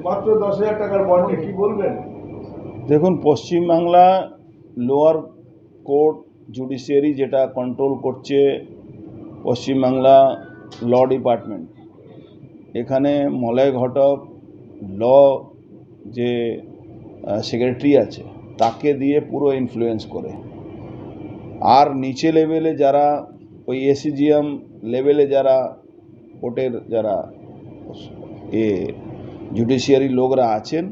মাত্র 10,000 টাকার বন্ডে কি বলবেন? দেখুন, পশ্চিমবাংলা লোয়ার কোর্ট জুডিশিয়ারি যেটা কন্ট্রোল করছে পশ্চিমবাংলা ল ডিপার্টমেন্ট, এখানে মলয় ঘটক ল যে সেক্রেটারি আছে তাকে দিয়ে পুরো ইনফ্লুয়েন্স করে। আর নিচে লেভেলে যারা ওই এসিজিএম লেভেলে যারা কোর্টের যারা জুডিশিয়ারি লোকরা আছেন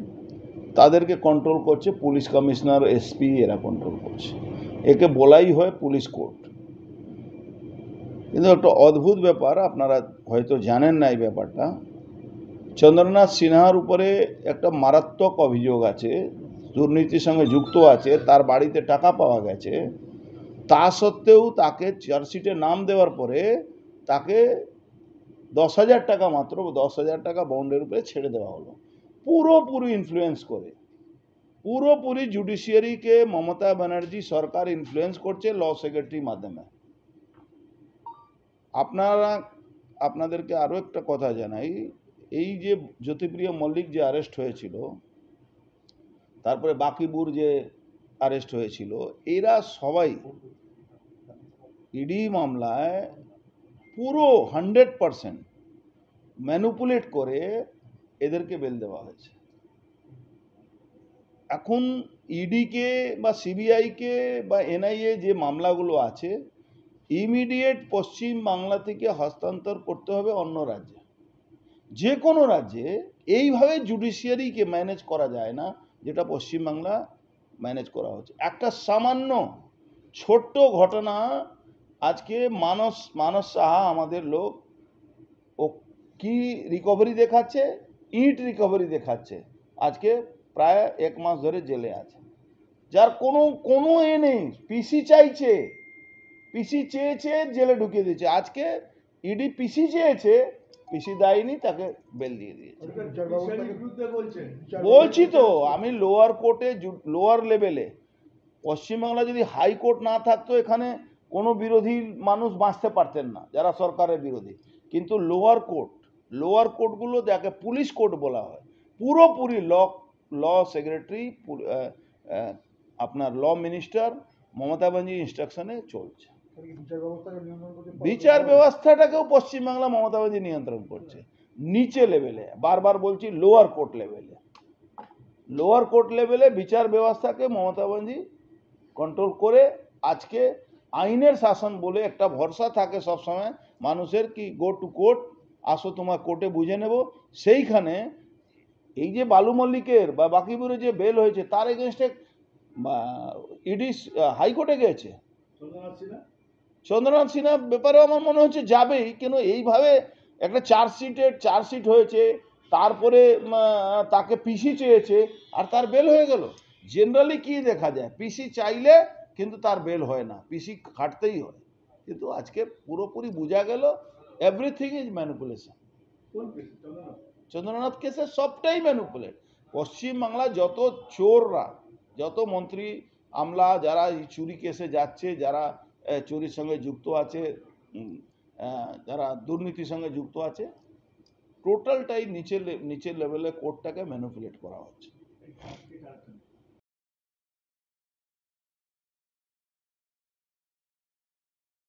তাদেরকে কন্ট্রোল করছে পুলিশ কমিশনার, এসপি, এরা কন্ট্রোল করছে। একে বলাই হয় পুলিশ কোর্ট। কিন্তু একটা অদ্ভুত ব্যাপার, আপনারা হয়তো জানেন না এই ব্যাপারটা। চন্দ্রনাথ সিনহার উপরে একটা মারাত্মক অভিযোগ আছে, দুর্নীতির সঙ্গে যুক্ত আছে, তার বাড়িতে টাকা পাওয়া গেছে। তা সত্ত্বেও তাকে চার্জশিটে নাম দেওয়ার পরে তাকে 10,000 টাকা, মাত্র 10,000 টাকা বন্ডের উপরে ছেড়ে দেওয়া হলো, পুরোপুরি ইনফ্লুয়েন্স করে। পুরোপুরি জুডিশিয়ারিকে মমতা ব্যানার্জি সরকার ইনফ্লুয়েন্স করছে ল সেক্রেটারির মাধ্যমে। আপনাদেরকে আরও একটা কথা জানাই, এই যে জ্যোতিপ্রিয় মল্লিক যে অ্যারেস্ট হয়েছিল, তারপরে বাকিবুর যে অ্যারেস্ট হয়েছিল, এরা সবাই ইডি মামলায় পুরো 100% ম্যানুপুলেট করে এদেরকে বেল দেওয়া হয়েছে। এখন ইডিকে বা সিবিআইকে বা এনআইএ যে মামলাগুলো আছে, ইমিডিয়েট পশ্চিম বাংলা থেকে হস্তান্তর করতে হবে অন্য রাজ্যে। যে কোনো রাজ্যে এইভাবে জুডিশিয়ারিকে ম্যানেজ করা যায় না, যেটা পশ্চিমবাংলা ম্যানেজ করা হচ্ছে। একটা সামান্য ছোট্ট ঘটনা, আজকে মানস সাহা আমাদের লোক, ও কি রিকভারি দেখাচ্ছে, ইট রিকভারি দেখাচ্ছে, আজকে প্রায় 1 মাস ধরে জেলে আছে, যার কোনো এ নেই। পিসি চাইছে, পিসি চেয়েছে, জেলে ঢুকিয়ে দিয়েছে। আজকে ইডি পিসি চেয়েছে, পিসি দেয়নি, তাকে বেল দিয়ে দিয়েছে। বলছি তো আমি, লোয়ার কোর্টে, লোয়ার লেভেলে পশ্চিমবাংলা যদি হাইকোর্ট না থাকতো, এখানে কোনো বিরোধী মানুষ বাঁচতে পারতেন না, যারা সরকারের বিরোধী। কিন্তু লোয়ার কোর্টগুলো যাকে পুলিশ কোর্ট বলা হয়, পুরোপুরি ল সেক্রেটারি, আপনার ল মিনিস্টার মমতা ব্যানার্জি ইনস্ট্রাকশনে চলছে। বিচার ব্যবস্থাটাকেও পশ্চিমবাংলা মমতা ব্যানার্জি নিয়ন্ত্রণ করছে নিচে লেভেলে। বারবার বলছি, লোয়ার কোর্ট লেভেলে বিচার ব্যবস্থাকে মমতা ব্যানার্জি কন্ট্রোল করে। আজকে আইনের শাসন বলে একটা ভরসা থাকে সবসময় মানুষের, কি গো টু কোর্ট, আসো তোমার কোর্টে বুঝে নেব। সেইখানে এই যে বালু মল্লিকের বা বাকিবুরের যে বেল হয়েছে, তার এগেনস্টে ইডি হাইকোর্টে গেছে। চন্দ্রনাথ সিনহা ব্যাপারেও আমার মনে হচ্ছে যাবেই, কেন এইভাবে একটা চার্জশিট হয়েছে, তারপরে তাকে পিসি চেয়েছে, আর তার বেল হয়ে গেল। জেনারেলি কি দেখা যায়, পিসি চাইলে কিন্তু তার বেল হয় না, পিসি খাটতেই হয়। কিন্তু আজকে পুরোপুরি বোঝা গেল এভরিথিং ইজ ম্যানিপুলেশন। চন্দ্রনাথ কেসে সবটাই ম্যানিপুলেট। পশ্চিমবাংলা যত চোররা, যত মন্ত্রী আমলা যারা চুরি কেসে যাচ্ছে, যারা চুরির সঙ্গে যুক্ত আছে, যারা দুর্নীতির সঙ্গে যুক্ত আছে, টোটালটাই নিচের লেভেলে কোর্টটাকে ম্যানিপুলেট করা হচ্ছে।